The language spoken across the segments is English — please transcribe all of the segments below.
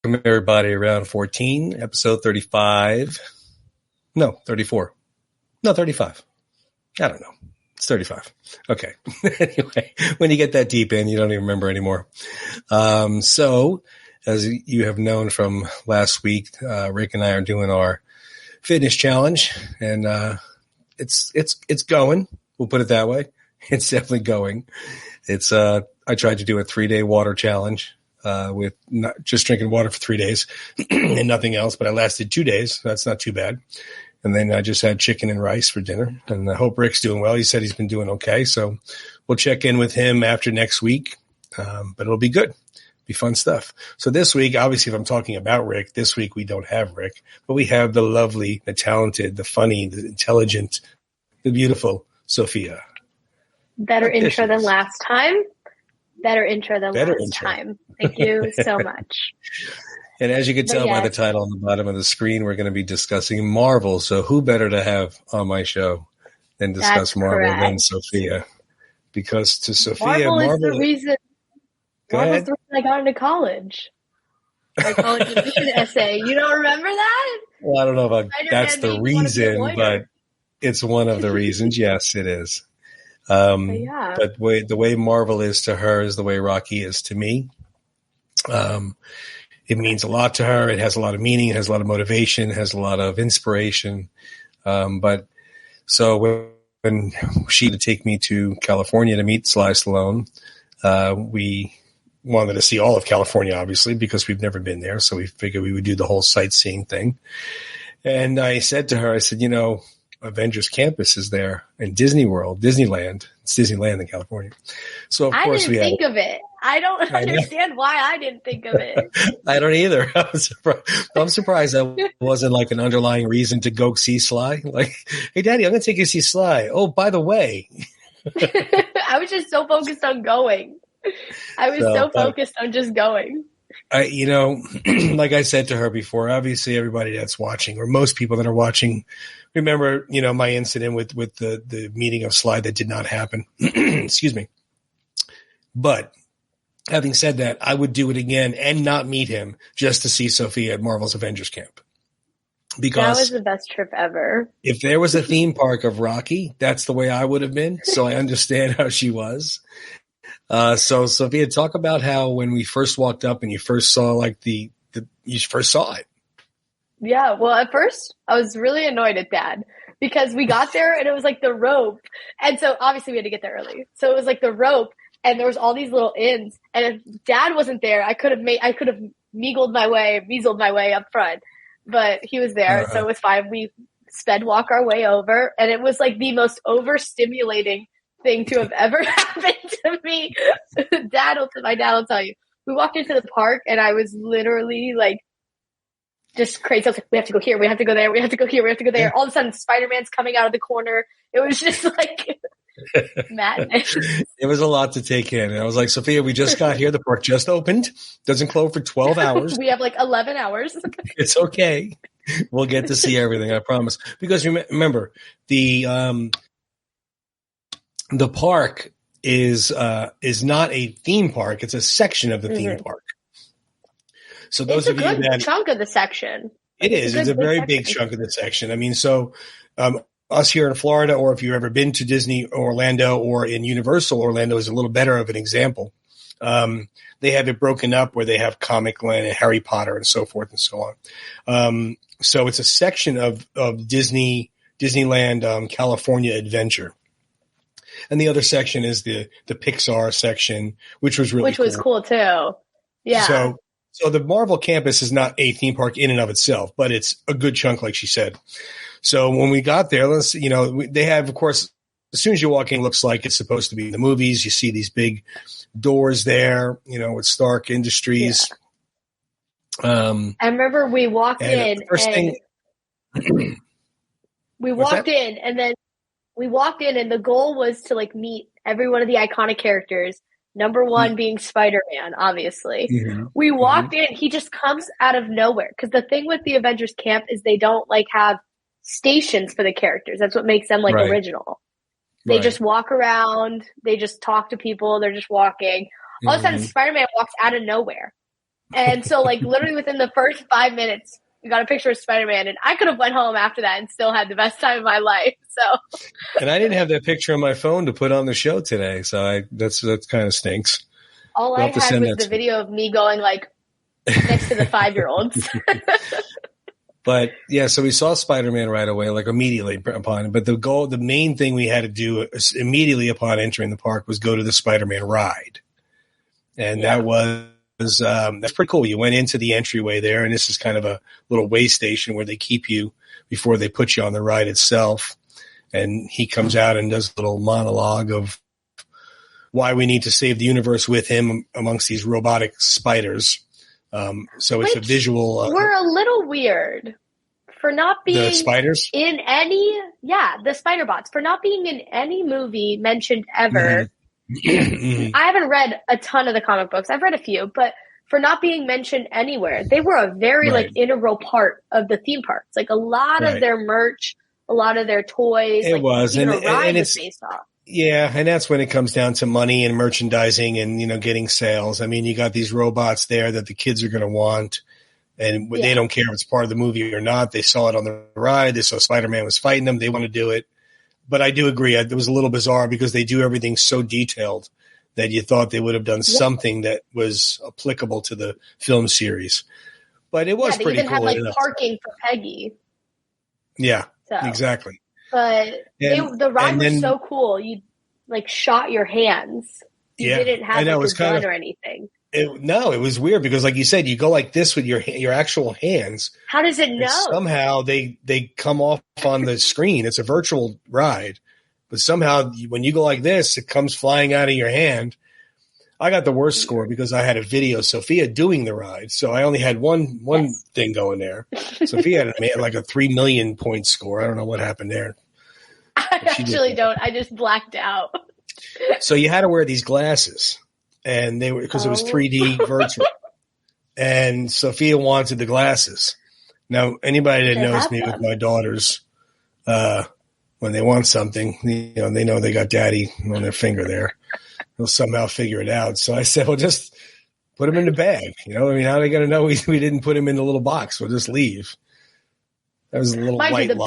everybody around 14, episode 35. No, 34. No, 35. I don't know. It's 35. Okay. Anyway, when you get that deep in, you don't even remember anymore. So, as you have known from last week, Rick and I are doing our fitness challenge, and it's going. We'll put it that way. It's definitely going. It's I tried to do a 3-day water challenge with not just drinking water for 3 days and nothing else, but I lasted 2 days. That's not too bad. And then I just had chicken and rice for dinner. And I hope Rick's doing well. He said he's been doing okay. So we'll check in with him after next week. But it'll be good. Be fun stuff. So this week, obviously, if I'm talking about Rick, this week we don't have Rick, but we have the lovely, the talented, the funny, the intelligent, the beautiful Sophia. Better intro than last time. Better intro than last time. Thank you so much. And as you can tell by the title on the bottom of the screen, we're going to be discussing Marvel. So who better to have on my show than discuss Marvel than Sophia? Because to Sophia, Marvel is the reason I got into college. My college admission essay. You don't remember that? Well, I don't know about that's the reason, but it's one of the reasons. Yes, it is. But the way Marvel is to her is the way Rocky is to me. It means a lot to her. It has a lot of meaning. It has a lot of motivation. It has a lot of inspiration. But so when she would take me to California to meet Sly Stallone, we wanted to see all of California, obviously, because we've never been there. So we figured we would do the whole sightseeing thing. And I said to her, I said, Avengers Campus is there in Disney World, Disneyland. It's Disneyland in California. So of course we think of it. I don't understand why I didn't think of it. I don't either. I'm surprised that wasn't like an underlying reason to go see Sly. Like, hey, Daddy, I'm going to take you to see Sly. Oh, by the way. I was just so focused on going. I was so focused on just going. Like I said to her before, obviously everybody that's watching, or most people that are watching, remember, my incident with the meeting of Sly that did not happen. Excuse me. But having said that, I would do it again and not meet him just to see Sophia at Marvel's Avengers Camp. Because that was the best trip ever. If there was a theme park of Rocky, that's the way I would have been. So I understand how she was. So Sophia, talk about how when we first walked up and you first saw you first saw it. Yeah. Well, at first I was really annoyed at Dad because we got there and it was like the rope. And so obviously we had to get there early. So it was like the rope and there was all these little inns. And if Dad wasn't there, I could have measled my way up front, but he was there. So it was fine. We sped walk our way over and it was like the most overstimulating thing to have ever happened to me. My dad will tell you. We walked into the park and I was literally like just crazy. I was like, we have to go here, we have to go there, we have to go here, we have to go there. Yeah. All of a sudden Spider-Man's coming out of the corner. It was just like madness. It was a lot to take in. And I was like, Sophia, we just got here. The park just opened. Doesn't close for 12 hours. We have like 11 hours. It's okay. We'll get to see everything, I promise. Because remember, the park is not a theme park. It's a section of the theme park. So those of you that... It's a good chunk of the section. It is. It's a very big chunk of the section. I mean, so us here in Florida, or if you've ever been to Disney Orlando or in Universal Orlando is a little better of an example. They have it broken up where they have Comic Land and Harry Potter and so forth and so on. So it's a section of Disneyland California Adventure. And the other section is the Pixar section, which was really was cool too. Yeah. So the Marvel campus is not a theme park in and of itself, but it's a good chunk, like she said. So when we got there, they have, of course, as soon as you walk in, it looks like it's supposed to be in the movies. You see these big doors there, with Stark Industries. Yeah. I remember we walked in and the goal was to meet every one of the iconic characters. Number one being Spider-Man, obviously. Mm-hmm. We walked in, he just comes out of nowhere. Because the thing with the Avengers Camp is they don't have stations for the characters. That's what makes them original. They just walk around, they just talk to people, they're just walking. All of a sudden Spider-Man walks out of nowhere. And so, like, literally within the first 5 minutes, we got a picture of Spider-Man, and I could have went home after that and still had the best time of my life. So, and I didn't have that picture on my phone to put on the show today, so that's kind of stinks. all I had was the video of me going like next to the 5-year-olds. But yeah, so we saw Spider-Man right away, like immediately upon it. But the main thing we had to do immediately upon entering the park was go to the Spider-Man ride, and that was. That's pretty cool. You went into the entryway there, and this is kind of a little way station where they keep you before they put you on the ride itself. And he comes out and does a little monologue of why we need to save the universe with him amongst these robotic spiders. So it's a visual. We're a little weird for not being the spiders in any. Yeah, the spider bots for not being in any movie mentioned ever. Mm-hmm. I haven't read a ton of the comic books. I've read a few, but for not being mentioned anywhere, they were a very like integral part of the theme parks. Like a lot of their merch, a lot of their toys. It was, and it's based off. Yeah, and that's when it comes down to money and merchandising and getting sales. I mean, you got these robots there that the kids are going to want, and they don't care if it's part of the movie or not. They saw it on the ride. They saw Spider-Man was fighting them. They want to do it. But I do agree. It was a little bizarre because they do everything so detailed that you thought they would have done something that was applicable to the film series. But it was pretty cool. They even had parking for Peggy. Yeah, exactly. But the ride was so cool. You like shot your hands. You didn't have a gun or anything. It was weird because, like you said, you go like this with your actual hands. How does it know? Somehow they come off on the screen. It's a virtual ride, but somehow when you go like this, it comes flying out of your hand. I got the worst score because I had a video of Sophia doing the ride, so I only had one thing going there. Sophia had like a 3 million point score. I don't know what happened there. I actually don't. I just blacked out. So you had to wear these glasses. And they were because it was 3D virtual, and Sophia wanted the glasses. Now, anybody that knows me with my daughters, when they want something, they know they got daddy on their finger there. They'll somehow figure it out. So I said, well, just put them in the bag. How are they going to know we didn't put them in the little box? We'll just leave. That was a little white bling.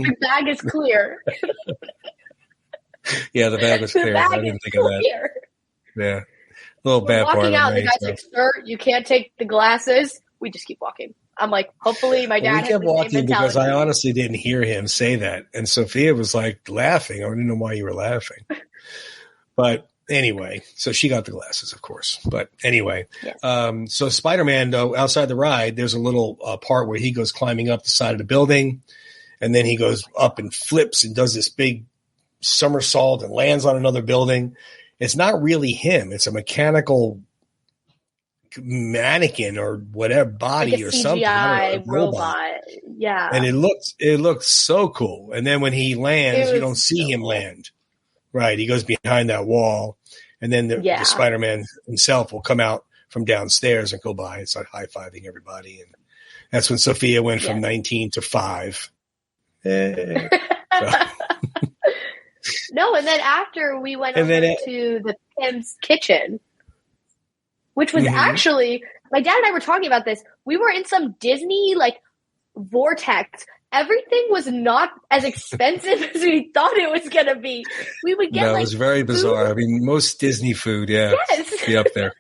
The bag is clear. Yeah, the bag was clear. I didn't think of that. Yeah. A little bad part. Walking out, the guy's like, sir, you can't take the glasses. We just keep walking. I'm like, hopefully my dad we kept walking because I honestly didn't hear him say that. And Sophia was like laughing. I didn't know why you were laughing. But anyway, so she got the glasses, of course. But anyway, so Spider-Man, though, outside the ride, there's a little part where he goes climbing up the side of the building. And then he goes up and flips and does this big somersault and lands on another building. It's not really him. It's a mechanical mannequin or whatever body like or something. A robot. Yeah. And it looks so cool. And then when he lands, you don't see him land. Right. He goes behind that wall. And then the Spider-Man himself will come out from downstairs and go by and start high-fiving everybody. And that's when Sophia went from 19 to 5. No, and then after we went over to the Pim's kitchen, which was actually, my dad and I were talking about this. We were in some Disney like vortex. Everything was not as expensive as we thought it was going to be. We would get it was very bizarre. I mean, most Disney food, be up there.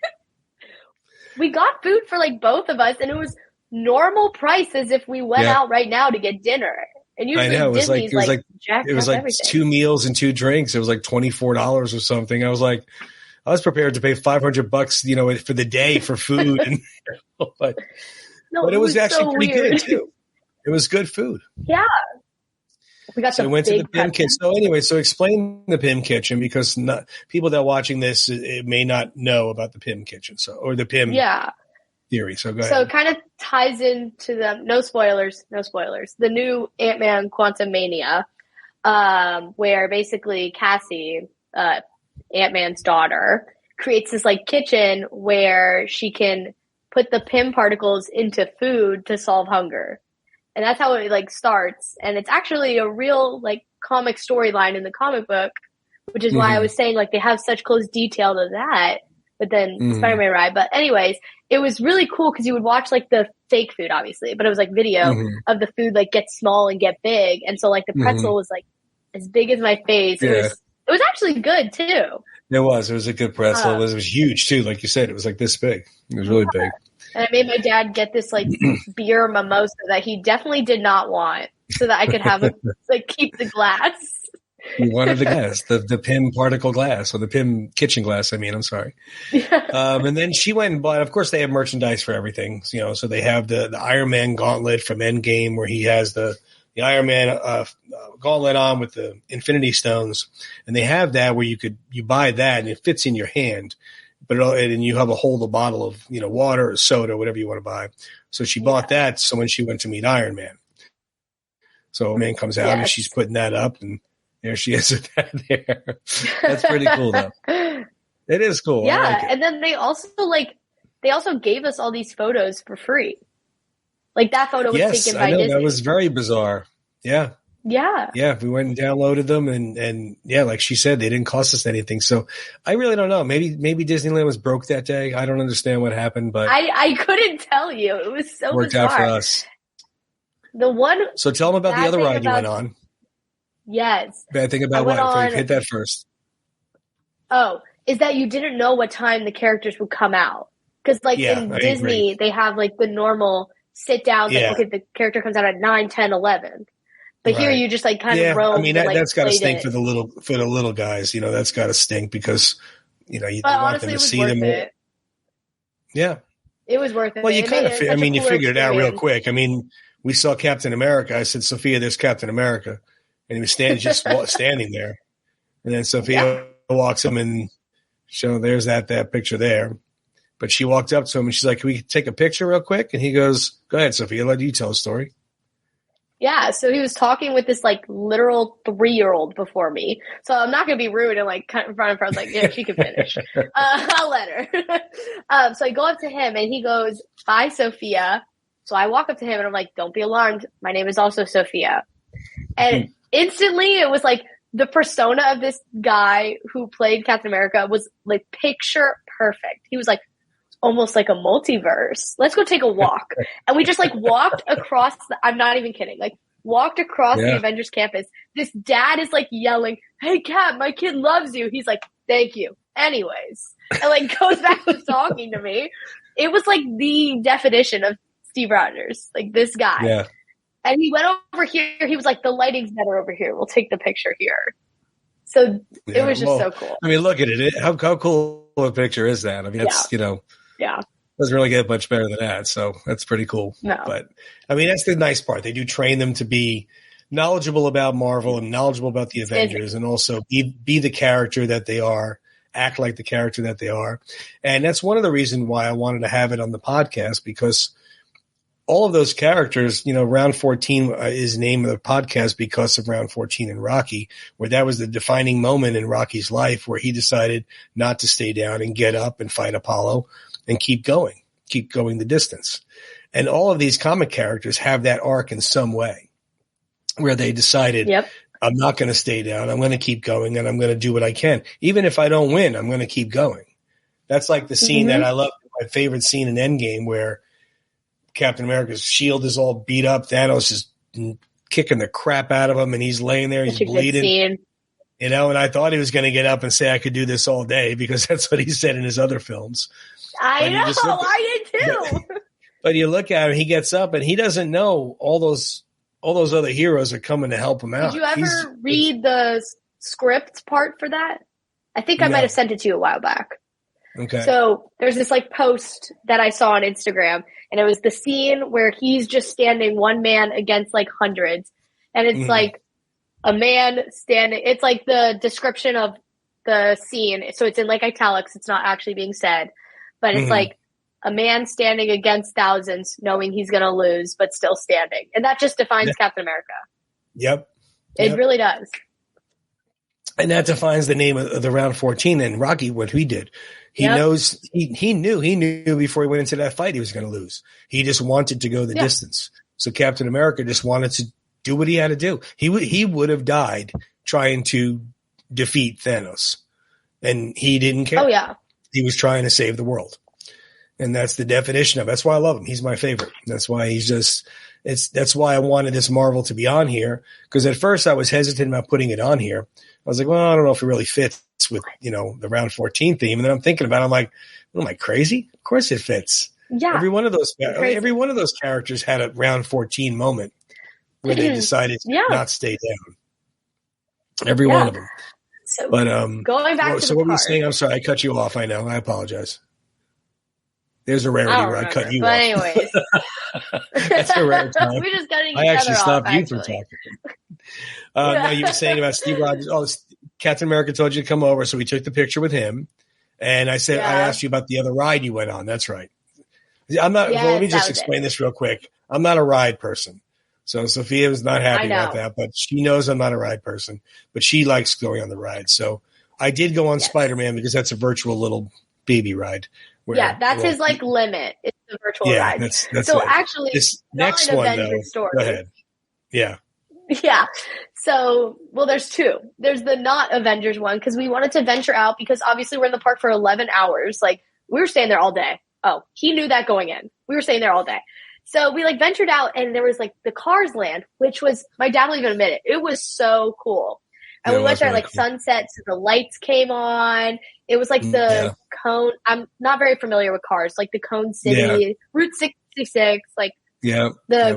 We got food for like both of us, and it was normal price as if we went out right now to get dinner. And usually I know Disney's it was like everything. 2 meals and 2 drinks. It was like $24 or something. I was prepared to pay $500, for the day for food. And, but it was actually pretty good too. It was good food. Yeah. We went to the Pim Kitchen. So anyway, explain the Pim Kitchen because people that are watching this it may not know about the Pim Kitchen. Or the Pim theory. So go ahead. So it kind of ties into no spoilers. The new Ant-Man Quantumania, where basically Cassie, Ant-Man's daughter, creates this like kitchen where she can put the Pym particles into food to solve hunger. And that's how it like starts. And it's actually a real like comic storyline in the comic book, which is why I was saying like they have such close detail to that. but then Spider-Man arrived. But anyways, it was really cool because you would watch like the fake food, obviously, but it was like video of the food like get small and get big. And so like the pretzel was like as big as my face. Yeah. It was actually good too. It was a good pretzel. It was huge too. Like you said, it was like this big. It was really big. And I made my dad get this like beer mimosa that he definitely did not want so that I could have like keep the glass. You wanted the glass, the PIM particle glass, or the PIM kitchen glass. I'm sorry. And then she went and bought, of course they have merchandise for everything, so they have the Iron Man gauntlet from Endgame where he has the Iron Man gauntlet on with the Infinity Stones. And they have that where you buy that and it fits in your hand, and you have a hold bottle of, water or soda, whatever you want to buy. So she bought that. So when she went to meet Iron Man, so Iron Man comes out and she's putting that up and there she is with that there. That's pretty cool, though. It is cool. Yeah, I like it. and then they also gave us all these photos for free. Like that photo was taken by Disney. That was very bizarre. Yeah. Yeah. Yeah, we went and downloaded them, and yeah, like she said, they didn't cost us anything. So I really don't know. Maybe Disneyland was broke that day. I don't understand what happened, but I couldn't tell you. It was so worked bizarre. out for us. So tell them about the other ride you went on. Yes. Bad thing about what? Hit that first. Oh, is that you didn't know what time the characters would come out. Because in Disney, they have like the normal sit down, okay, the character comes out at 9, 10, 11. But here you just like kind of roam. That's got to stink for the little guys. That's got to stink because, you want them to see them. Yeah. It was worth it. Well, you kind of, you figured it out real quick. We saw Captain America. I said, Sophia, there's Captain America. And he was standing there. And then Sophia walks him and there's that picture there. But she walked up to him and she's like, can we take a picture real quick? And he goes, go ahead, Sophia, let you tell a story. Yeah, so he was talking with this like literal 3-year-old before me. So I'm not going to be rude and like cut in front of her. I was like, yeah, she can finish. I'll let her. So I go up to him and he goes, bye, Sophia. So I walk up to him and I'm like, don't be alarmed. My name is also Sophia. And instantly it was like the persona of this guy who played Captain America was like picture perfect. He was like almost like a multiverse. Let's go take a walk. And we just like walked across I'm not even kidding. Like walked across the Avengers Campus. This dad is like yelling, hey Cap, my kid loves you. He's like, thank you. Anyways. And like goes back to talking to me. It was like the definition of Steve Rogers. Like this guy. Yeah. And he went over here. He was like, the lighting's better over here. We'll take the picture here. So it was just so cool. Look at it. How cool a picture is that? It's, doesn't really get much better than that. So that's pretty cool. No. But that's the nice part. They do train them to be knowledgeable about Marvel and knowledgeable about the Avengers and also be the character that they are, act like the character that they are. And that's one of the reasons why I wanted to have it on the podcast because all of those characters, Round 14 is the name of the podcast because of Round 14 and Rocky, where that was the defining moment in Rocky's life where he decided not to stay down and get up and fight Apollo and keep going the distance. And all of these comic characters have that arc in some way where they decided, I'm not going to stay down. I'm going to keep going and I'm going to do what I can. Even if I don't win, I'm going to keep going. That's like the scene that I love, my favorite scene in Endgame where Captain America's shield is all beat up. Thanos is kicking the crap out of him, and he's laying there. He's bleeding. And I thought he was going to get up and say, I could do this all day because that's what he said in his other films. I know. I did too. But you look at him, he gets up, and he doesn't know all those other heroes are coming to help him out. Did you ever read the script part for that? I think I might have sent it to you a while back. Okay. So there's this like post that I saw on Instagram, and it was the scene where he's just standing one man against like hundreds. And it's like a man standing, it's like the description of the scene. So it's in like italics. It's not actually being said, but it's like a man standing against thousands knowing he's going to lose, but still standing. And that just defines Captain America. Yep. It really does. And that defines the name of the Round 14 and Rocky, what he did. He knows, he knew before he went into that fight he was going to lose. He just wanted to go the distance. So Captain America just wanted to do what he had to do. He would have died trying to defeat Thanos. And he didn't care. Oh, yeah. he was trying to save the world. And that's the definition of it. That's why I love him. He's my favorite. That's why that's why I wanted this Marvel to be on here. Because at first I was hesitant about putting it on here. I was like, well, I don't know if it really fits with, the round 14 theme. And then I'm thinking about it. I'm like, am I crazy? Of course it fits. Yeah. Every one of those characters had a round 14 moment where they decided to not stay down. Every one of them. So, but going back to what were you saying? I'm sorry, I cut you off. I know. I apologize. There's a rarity where I cut you off. But anyways. That's a rare time. We're just cutting each I actually other stopped off, you from talking. No, you were saying about Steve Rogers. Oh, Captain America told you to come over, so we took the picture with him. And I said, I asked you about the other ride you went on. That's right. I'm not. Well, let me just explain this real quick. I'm not a ride person. So Sophia was not happy about that, but she knows I'm not a ride person. But she likes going on the ride. So I did go on Spider-Man because that's a virtual little baby ride. That's his limit. It's the virtual ride. That's so it. Actually, this next one though. Story. Go ahead. Yeah. Yeah. So, there's two. There's the not Avengers one because we wanted to venture out because obviously we're in the park for 11 hours. Like we were staying there all day. Oh, he knew that going in. We were staying there all day. So we ventured out and there was the Cars Land, which was, my dad will even admit it. It was so cool. And we went there at sunset, so the lights came on. It was the Cone. I'm not very familiar with cars, the Cone City, Route 66, the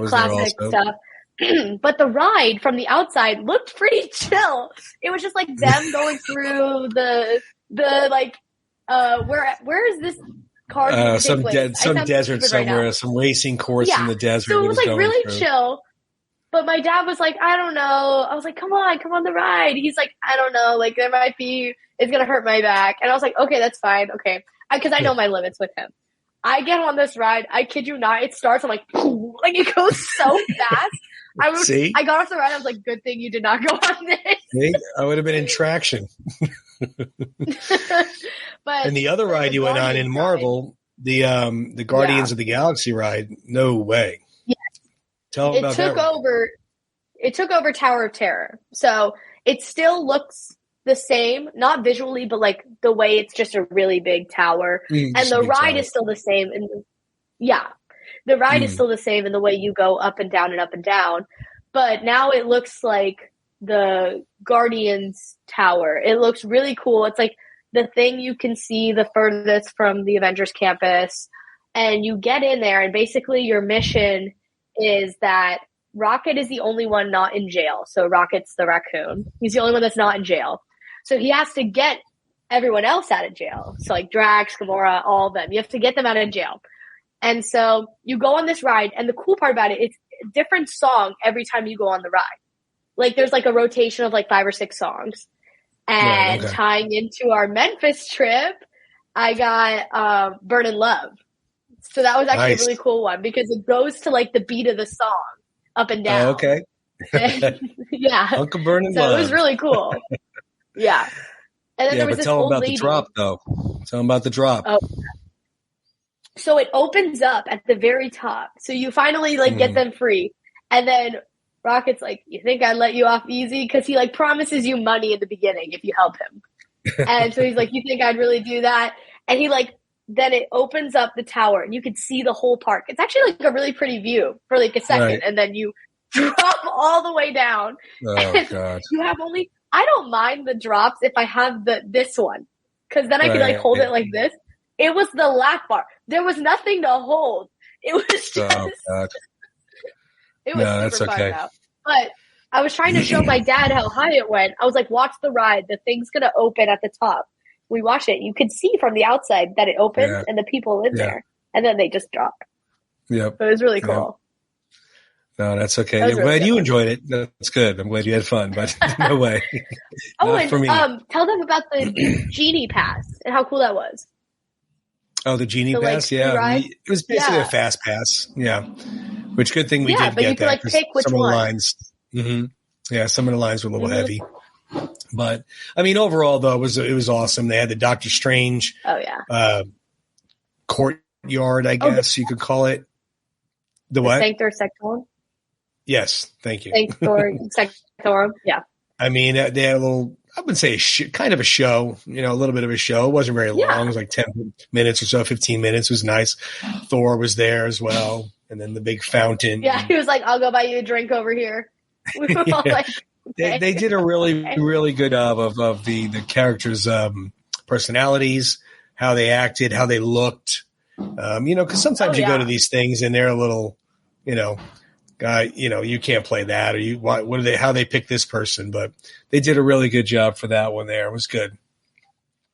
classic stuff. But the ride from the outside looked pretty chill. It was just them going through where is this car? Some desert somewhere, some racing course in the desert. So it was really chill. But my dad was like, I don't know. I was like, come on the ride. He's like, I don't know. There might be, it's going to hurt my back. And I was like, okay, that's fine. Okay. Because I know my limits with him. I get on this ride. I kid you not. It starts. I'm like, it goes so fast. I got off the ride. I was like, good thing you did not go on this. See? I would have been in traction. And the other ride you went on in Marvel, the Guardians of the Galaxy ride, no way. Tell them about that. It took over Tower of Terror. So it still looks the same, not visually, but the way it's just a really big tower. And the ride is still the same. The ride is still the same in the way you go up and down and up and down. But now it looks like the Guardians Tower. It looks really cool. It's the thing you can see the furthest from the Avengers Campus. And you get in there and basically your mission is that Rocket is the only one not in jail. So Rocket's the raccoon. He's the only one that's not in jail. So he has to get everyone else out of jail. So Drax, Gamora, all of them. You have to get them out of jail. And so you go on this ride. And the cool part about it, it's a different song every time you go on the ride. There's a rotation of 5 or 6 songs. And tying into our Memphis trip, I got Burnin' Love. So that was actually a really cool one because it goes to the beat of the song up and down. Oh, okay. Yeah. Uncle Burnin' So Love. it was really cool. Yeah. And then there was this tell old them about lady. The drop, though. Tell them about the drop. Oh. So it opens up at the very top. So you finally get them free. And then Rocket's like, you think I'd let you off easy? Because he promises you money in the beginning if you help him. And so he's like, you think I'd really do that? And he then it opens up the tower and you can see the whole park. It's actually a really pretty view for a second. Right. And then you drop all the way down. Oh, God. You have I don't mind the drops if I have this one. Cause then I can hold it like this. It was the lap bar. There was nothing to hold. It was just, it was super fun though. But I was trying to show my dad how high it went. I was like, watch the ride. The thing's going to open at the top. We watched it. You could see from the outside that it opened and the people in there. And then they just drop. Yep. So it was really cool. No, that's okay. I'm glad you enjoyed it. That's good. I'm glad you had fun, but no way. And for me. Tell them about the Genie Pass and how cool that was. Oh, the Genie Pass? Yeah. It was basically a fast pass. Yeah. Which good thing we did but get you could, that. pick which some one. Of the lines. Mm-hmm. Yeah, some of the lines were a little heavy. But, overall, though, it was awesome. They had the Doctor Strange courtyard, I guess you could call it. The what? Sanctor Sectorum? Yes, thank you. Sectorum, yeah. They had a little, I would say kind of a show, a little bit of a show. It wasn't very long. It was like 10 minutes or so, 15 minutes. It was nice. Thor was there as well. And then the big fountain. Yeah, he was like, I'll go buy you a drink over here. We were all like, okay. They did a really, really good job of the characters' personalities, how they acted, how they looked. Because sometimes you go to these things and they're a little, you can't play that, or how they pick this person, but they did a really good job for that one there. It was good.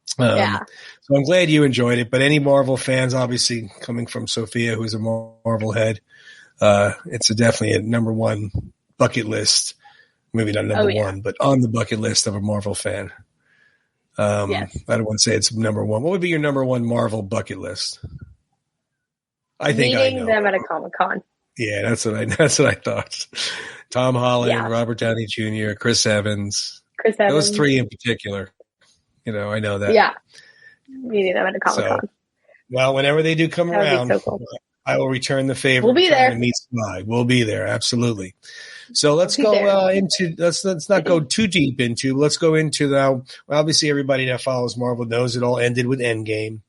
So I'm glad you enjoyed it, but any Marvel fans, obviously coming from Sophia, who's a Marvel head, it's definitely a number one bucket list, maybe not number one, but on the bucket list of a Marvel fan. I don't want to say it's number one. What would be your number one Marvel bucket list? I think meeting I know. them at a Comic-Con. Yeah, that's what I thought. Tom Holland, Robert Downey Jr., Chris Evans. Those three in particular. I know that. Yeah. Meeting them at a Comic-Con. So, well, whenever they do come around, so cool. I will return the favor. We'll be there. To meet Sly. We'll be there, absolutely. So let's go let's not go too deep into. Let's go into now. Obviously, everybody that follows Marvel knows it all ended with Endgame.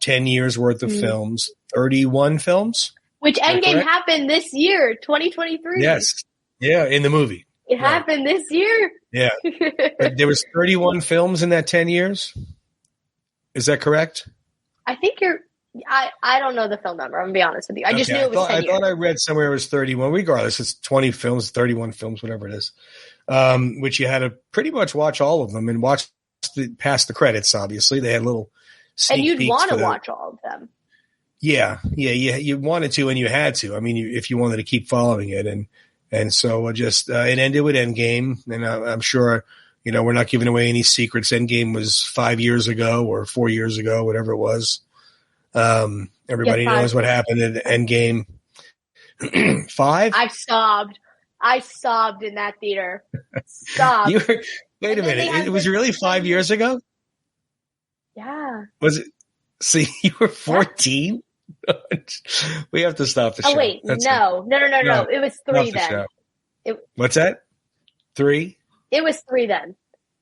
10 years worth of films, 31 films. Which Endgame happened this year, 2023. Yes. Yeah, in the movie. It happened this year. Yeah. There was 31 films in that 10 years. Is that correct? I think I don't know the film number. I'm going to be honest with you. I just knew it was 10 years. I thought I read somewhere it was 31. Regardless, it's 20 films, 31 films, whatever it is. Which you had to pretty much watch all of them and watch past the credits, obviously. They had little sneak and you'd want to watch all of them. Yeah. You wanted to and you had to. I mean, if you wanted to keep following it. And so it ended with Endgame. And I'm sure, we're not giving away any secrets. Endgame was 5 years ago or 4 years ago, whatever it was. Everybody knows what happened in Endgame. 5? I sobbed in that theater. Sobbed. Wait a minute. It was really 5 years ago? Yeah. Was it? See, you were 14? We have to stop the show. Oh, wait. No. It was 3 then. What's that? 3? It was 3 then.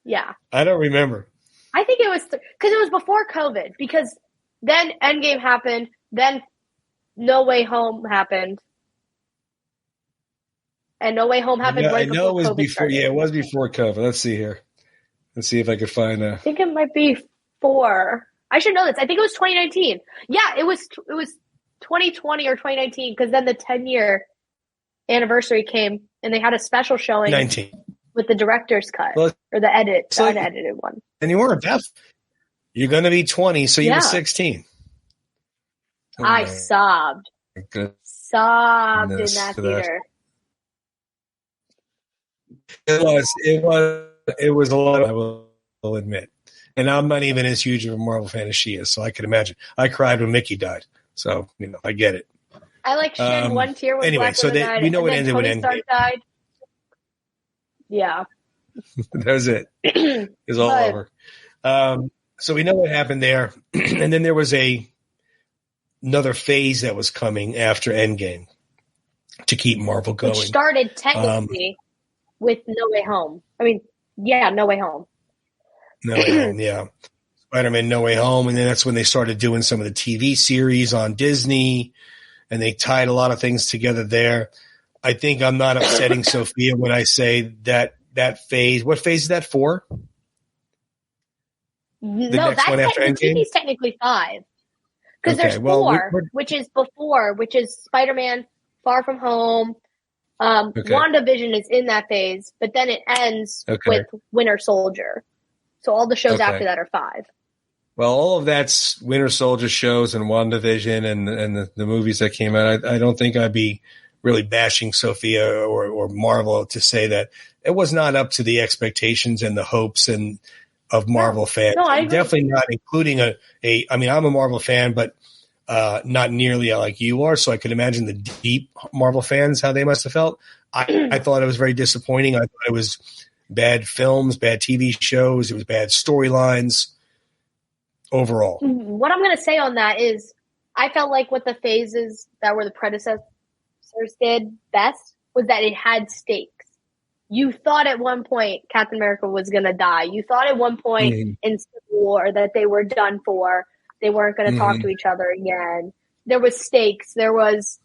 Yeah. I don't remember. I think it was because it was before COVID, because then Endgame happened, then No Way Home happened. And No Way Home happened right before COVID. I know it was before. Yeah, it was before COVID. Let's see here. Let's see if I could find I think it might be 4. I should know this. I think it was 2019. Yeah, it was 2020 or 2019, because then the 10-year anniversary came and they had a special showing 19 with the director's cut or the unedited one. And you weren't deaf. You're going to be 20, so you were 16. Oh, I sobbed. Sobbed in that theater. It was a lot, I will admit. And I'm not even as huge of a Marvel fan as she is, so I can imagine. I cried when Mickey died, so I get it. I shed one tear when Black Widow died. We know it ended with Endgame. Died. Yeah, that was it. It's all over. So we know what happened there, and then there was another phase that was coming after Endgame to keep Marvel going. Which started technically with No Way Home. I mean, No Way Home. No Way Home, yeah. Spider-Man No Way Home, and then that's when they started doing some of the TV series on Disney, and they tied a lot of things together there. I think I'm not upsetting Sophia when I say that phase. What phase is that for? TV's technically 5. Because there's 4, which is before, which is Spider-Man Far From Home. WandaVision is in that phase, but then it ends with Winter Soldier. So all the shows after that are 5. Well, all of that's Winter Soldier shows and WandaVision and the movies that came out. I don't think I'd be really bashing Sophia or Marvel to say that it was not up to the expectations and the hopes of Marvel fans. No, definitely not including I mean, I'm a Marvel fan, but not nearly like you are. So I could imagine the deep Marvel fans, how they must have felt. I thought it was very disappointing. I thought it was bad films, bad TV shows. It was bad storylines overall. What I'm going to say on that is I felt like what the phases that were the predecessors did best was that it had stakes. you thought at one point Captain America was going to die. You thought at one point in Civil War that they were done for. They weren't going to talk to each other again. There was stakes. There was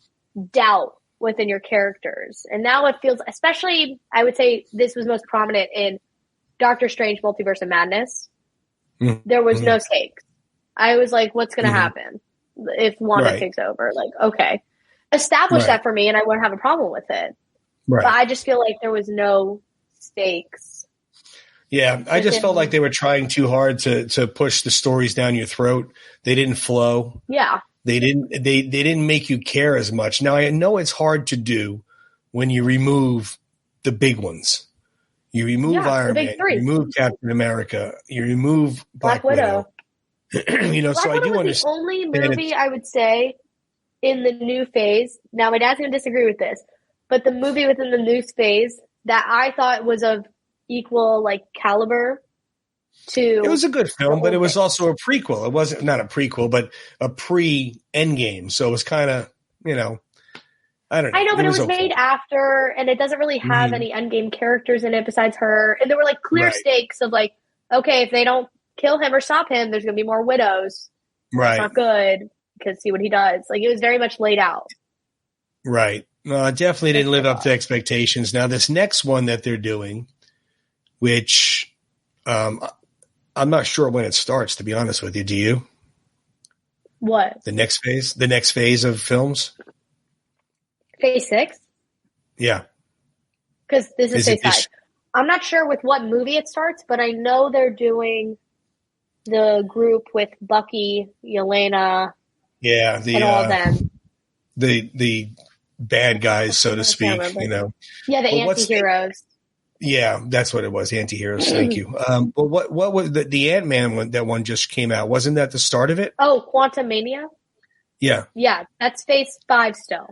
doubt within your characters. And now it feels, especially, I would say this was most prominent in Doctor Strange Multiverse of Madness. There was no stakes. I was like, what's going to happen if Wanda takes over? Like, okay. Establish that for me and I wouldn't have a problem with it. Right. But I just feel like there was no stakes. Yeah, I just felt like they were trying too hard to push the stories down your throat. They didn't flow. Yeah. They didn't make you care as much. Now I know it's hard to do when you remove the big ones. You remove Iron Man, you remove Captain America, you remove Black Widow. Black so I do was understand. The only movie I would say in the new phase. Now my dad's going to disagree with this, but the movie within the new phase that I thought was of equal caliber to. It was a good film, but it was also a prequel. It wasn't not a prequel, but a pre-Endgame. So it was kind of, I don't know. I know, but it was made after, and it doesn't really have any Endgame characters in it besides her. And there were clear stakes of okay, if they don't kill him or stop him, there's going to be more widows. Right. It's not good because see what he does. It was very much laid out. Right. No, it definitely didn't live up to expectations. Now this next one that they're doing, which I'm not sure when it starts, to be honest with you. Do you? What? The next phase of films? Phase 6? Yeah. Because this is phase 5. I'm not sure with what movie it starts, but I know they're doing the group with Bucky, Yelena, and all of them. The bad guys, so to speak, Yeah, the anti-heroes. Yeah, that's what it was, anti-heroes. Thank you. But what was the Ant-Man one? That one just came out. Wasn't that the start of it? Oh, Quantumania? Yeah. Yeah, that's phase 5 still.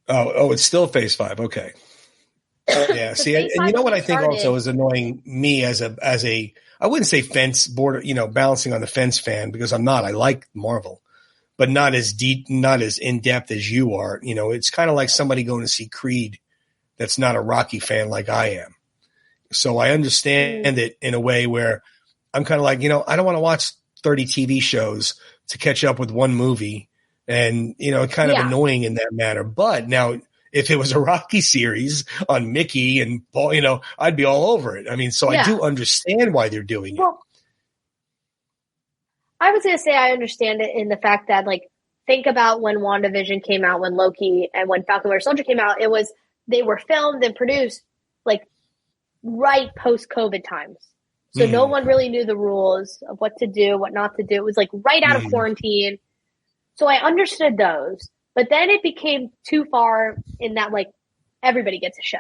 Oh, it's still phase 5. Okay. Yeah. See, and you know what I think also is annoying me as a I wouldn't say fence border, balancing on the fence fan, because I'm not. I like Marvel, but not as deep, not as in depth as you are. It's kind of like somebody going to see Creed that's not a Rocky fan like I am. So I understand it in a way where I'm kind of like, I don't want to watch 30 TV shows to catch up with one movie, and kind of annoying in that manner. But now, if it was a Rocky series on Mickey and Paul, I'd be all over it. I mean, so I do understand why they're doing it. I was going to say I understand it in the fact that, think about when WandaVision came out, when Loki and when Falcon Winter Soldier came out, they were filmed and produced right post-COVID times. So no one really knew the rules of what to do, what not to do. It was right out of quarantine. So I understood those. But then it became too far in that, everybody gets a show.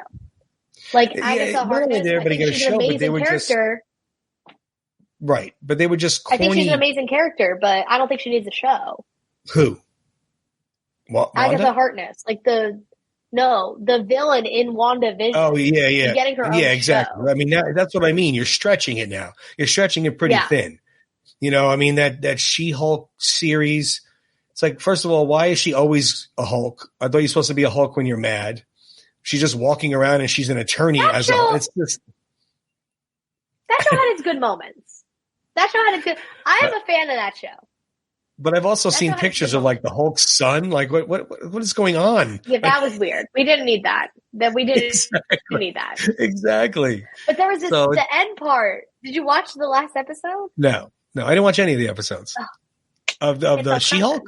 Agatha Harkness, everybody gets a show, but they were character. Right. But they were just corny. I think she's an amazing character, but I don't think she needs a show. Who? What, Agatha Harkness. The villain in WandaVision. Oh, yeah. Getting her own exactly. show. I mean, that's what I mean. You're stretching it now. You're stretching it pretty thin. That She-Hulk series. It's first of all, why is she always a Hulk? I thought you're supposed to be a Hulk when you're mad. She's just walking around and she's an attorney that show had its good moments. That show had its good. I am a fan of that show. But I've also seen pictures of the Hulk's son. What is going on? Yeah, that was weird. We didn't need that. We didn't need that. Exactly. But there was the end part. Did you watch the last episode? No, I didn't watch any of the episodes of the She-Hulk.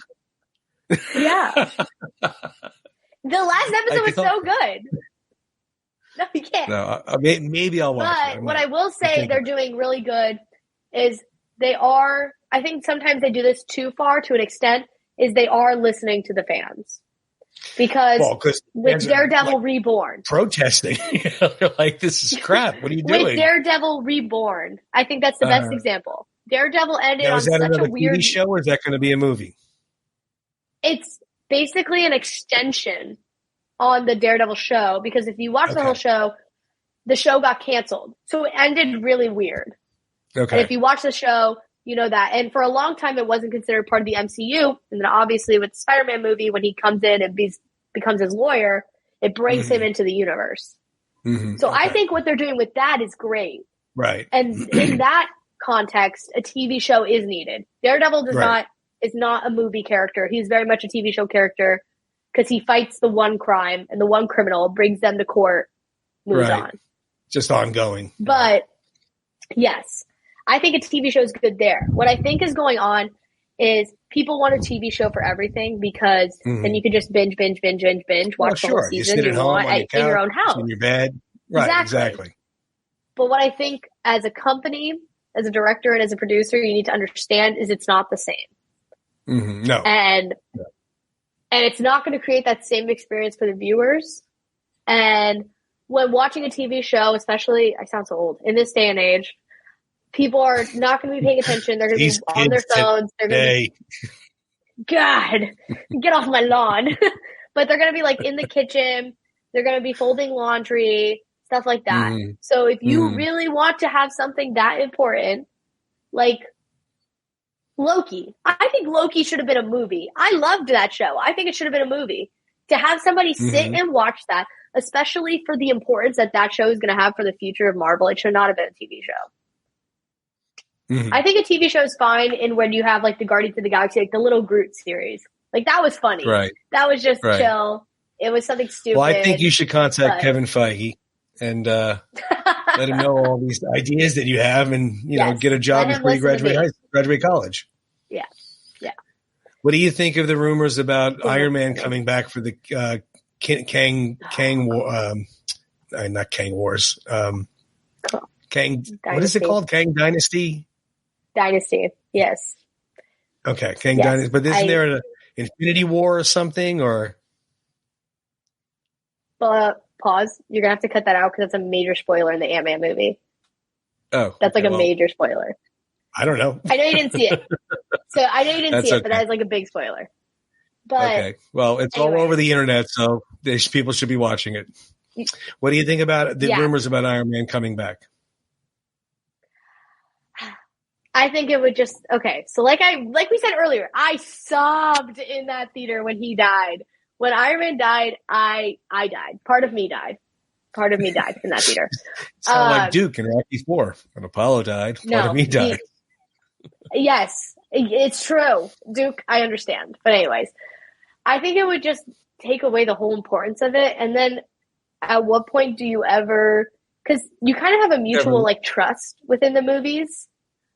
Yeah. The last episode was so good. No, you can't. No, maybe I'll watch it. But what I will say they're doing really good is I think sometimes they do this too far to an extent, is they are listening to the fans. Because with Daredevil Reborn. Protesting. They're this is crap. What are you doing? With Daredevil Reborn, I think that's the best example. Daredevil ended on such a weird... TV show, or is that going to be a movie? It's basically an extension on the Daredevil show, because if you watch the whole show, the show got canceled. So it ended really weird. Okay. And if you watch the show, you know that. And for a long time, it wasn't considered part of the MCU. And then obviously with the Spider-Man movie, when he comes in and becomes his lawyer, it brings him into the universe. So I think what they're doing with that is great. Right. And in that context, a TV show is needed. Daredevil is not a movie character. He's very much a TV show character because he fights the one crime and the one criminal, brings them to court, moves on. Just ongoing. But yes, I think a TV show is good there. What I think is going on is people want a TV show for everything because then you can just binge, watch the whole season you want in your own house. In your bed. Right, exactly. But what I think as a company, as a director, and as a producer, you need to understand is it's not the same. No. And it's not going to create that same experience for the viewers. And when watching a TV show, especially, I sound so old, in this day and age, people are not going to be paying attention. They're going to be on their phones. They're going to be, God, get off my lawn. But they're going to be like in the kitchen. They're going to be folding laundry, stuff like that. So if you really want to have something that important, like Loki, I think Loki should have been a movie. I loved that show. I think it should have been a movie. To have somebody sit and watch that, especially for the importance that show is going to have for the future of Marvel, it should not have been a TV show. I think a TV show is fine in when you have like the Guardians of the Galaxy, like the little Groot series. Like that was funny. Right. That was just chill. It was something stupid. Well, I think you should contact Kevin Feige and let him know all these ideas that you have and, you know, get a job before you graduate college. Yeah. Yeah. What do you think of the rumors about Iron Man coming back for the not Kang Wars. Kang, Dynasty. What is it called? Kang Dynasty? Dynasty, yes. Okay, Kang Dynasty. But isn't there an Infinity War or something? Or pause. You're going to have to cut that out because that's a major spoiler in the Ant-Man movie. Oh. That's like a major spoiler. I don't know. I know you didn't see it. But that is like a big spoiler. But okay. Well, it's all over the internet, so people should be watching it. What do you think about the rumors about Iron Man coming back? I think it would just so like we said earlier, I sobbed in that theater when he died. When Iron Man died, I died. Part of me died. Part of me died in that theater. Sound like Duke in Rocky IV. When Apollo died, part of me died. Yes, it's true. Duke, I understand. But anyways, I think it would just take away the whole importance of it. And then at what point do you ever, because you kind of have a mutual like trust within the movies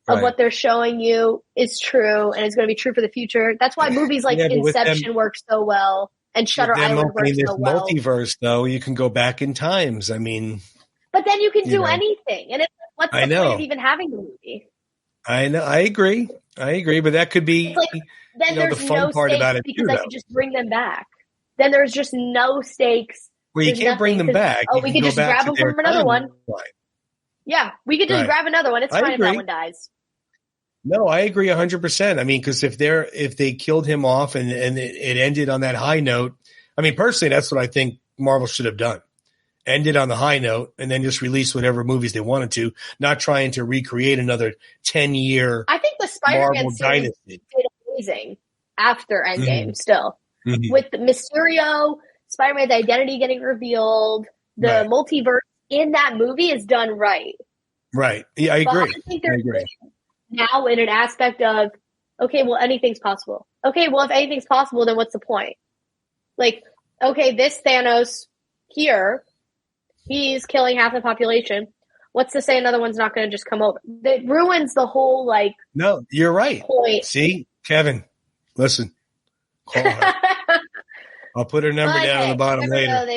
of what they're showing you is true and it's going to be true for the future. That's why movies like Inception work so well and Shutter Island works so well. Multiverse, though, you can go back in times. I mean, but then you can do anything, and it's what's the point of even having the movie? I know. I agree. But that could be then there's the fun part about it because I could just bring them back. Then there's just no stakes. Well, you can't bring them back. We could just grab them from another one. Yeah, we could just grab another one. It's fine if that one dies. No, I agree 100%. I mean, because if they killed him off and it ended on that high note, I mean, personally, that's what I think Marvel should have done. Ended on the high note and then just release whatever movies they wanted to, not trying to recreate another 10-year. I think the Spider-Man series did amazing after Endgame still. With the Mysterio, Spider-Man's identity getting revealed, the multiverse in that movie is done right. Right. Yeah, I agree. I think they're now in an aspect of, okay, well, anything's possible. Okay, well, if anything's possible, then what's the point? Like, okay, this Thanos here, he's killing half the population. What's to say another one's not going to just come over? It ruins the whole, like... No, you're right. Point. See? Kevin, listen. Call her. I'll put her number down on the bottom later.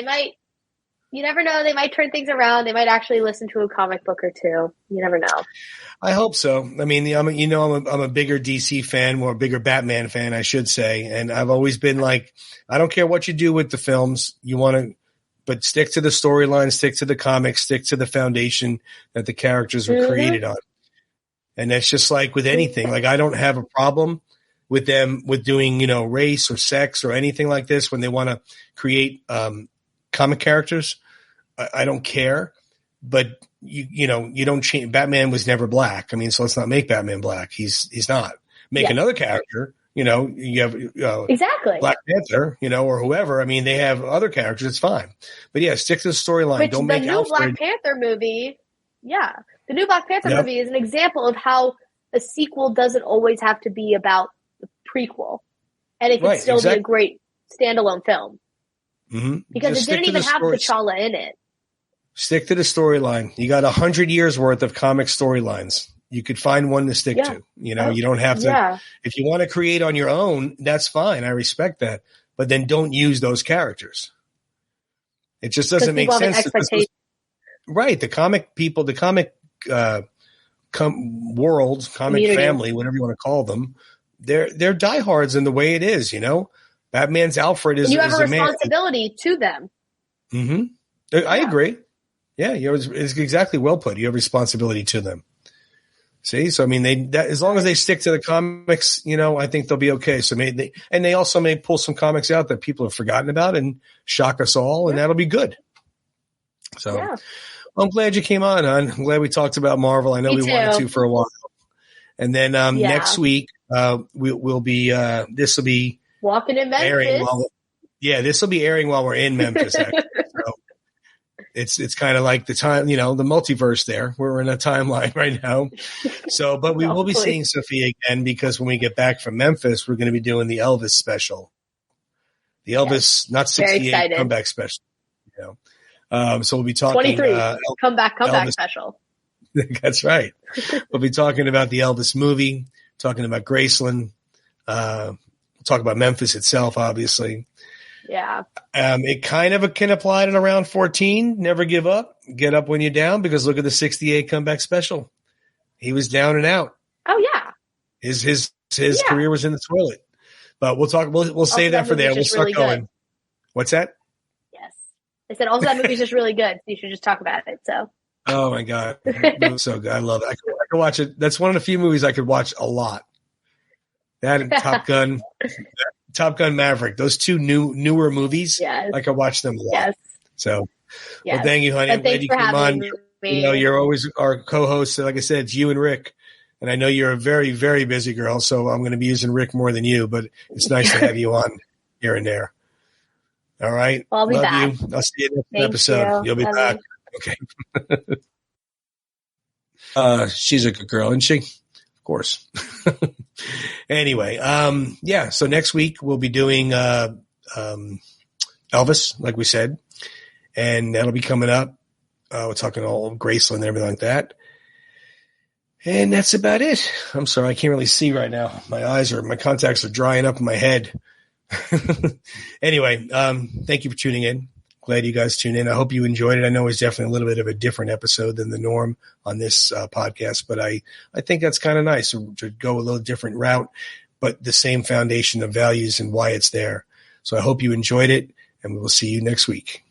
You never know. They might turn things around. They might actually listen to a comic book or two. You never know. I hope so. I mean, I'm a bigger DC fan, more bigger Batman fan, I should say. And I've always been like, I don't care what you do with the films. You want to, but stick to the storyline, stick to the comics, stick to the foundation that the characters were created on. And that's just like with anything. Like, I don't have a problem with them with doing, race or sex or anything like this when they want to create comic characters. I don't care, but you don't change. Batman was never black. I mean, so let's not make Batman black. He's not. Make another character You know, you have exactly Black Panther, you know, or whoever. I mean, they have other characters. It's fine. But yeah, stick to the storyline. Don't make the new Black Panther movie. Yeah, the new Black Panther movie is an example of how a sequel doesn't always have to be about the prequel, and it can still be a great standalone film. Mm-hmm. Because it didn't even have T'Challa in it. Stick to the storyline. You got 100 years worth of comic storylines. You could find one to stick to. You know, you don't have to. Yeah. If you want to create on your own, that's fine. I respect that. But then don't use those characters. It just doesn't make sense. Right. The comic people, the comic world, comic community. Family, whatever you want to call them, they're diehards in the way it is, you know? Batman's Alfred is, you have a responsibility to them. Mm-hmm. I agree. Yeah, it's exactly well put. You have responsibility to them. See, so I mean, as long as they stick to the comics, you know, I think they'll be okay. So they also may pull some comics out that people have forgotten about and shock us all, and that'll be good. So, well, I'm glad you came on, hon. I'm glad we talked about Marvel. I know we wanted to for a while. And then next week, we'll be this will be walking in Memphis. This will be airing while we're in Memphis. Actually. So it's kind of like the time, you know, the multiverse there. We're in a timeline right now. So, but we will be seeing Sophia again because when we get back from Memphis, we're going to be doing the Elvis special. The Elvis, not 68 comeback special. You know, so we'll be talking 23 comeback special. That's right. We'll be talking about the Elvis movie, talking about Graceland, talk about Memphis itself, obviously. Yeah. It kind of can apply to around 14. Never give up. Get up when you're down, because look at the 68 comeback special. He was down and out. Oh yeah. His career was in the toilet. But we'll talk. We'll save that for there. We'll start really going. Good. What's that? Yes. I said also that movie's just really good. You should just talk about it. So. Oh my God. It was so good. I love it. I could watch it. That's one of the few movies I could watch a lot. That and Top Gun Maverick, those two newer movies. Yes. I could watch them a lot. Yes. So, well, thank you, honey. I'm glad you came on. Me. You know, you're always our co-host. Like I said, it's you and Rick. And I know you're a very, very busy girl, so I'm going to be using Rick more than you, but it's nice to have you on here and there. All right. Well, I'll be back. You. I'll see you next episode. You'll be back. Okay. She's a good girl, isn't she? Of course. Anyway, so next week we'll be doing Elvis, like we said, and that'll be coming up. We're talking all Graceland and everything like that. And that's about it. I'm sorry, I can't really see right now. My contacts are drying up in my head. Anyway, thank you for tuning in. Glad you guys tuned in. I hope you enjoyed it. I know it's definitely a little bit of a different episode than the norm on this podcast, but I think that's kind of nice to go a little different route, but the same foundation of values and why it's there. So I hope you enjoyed it, and we will see you next week.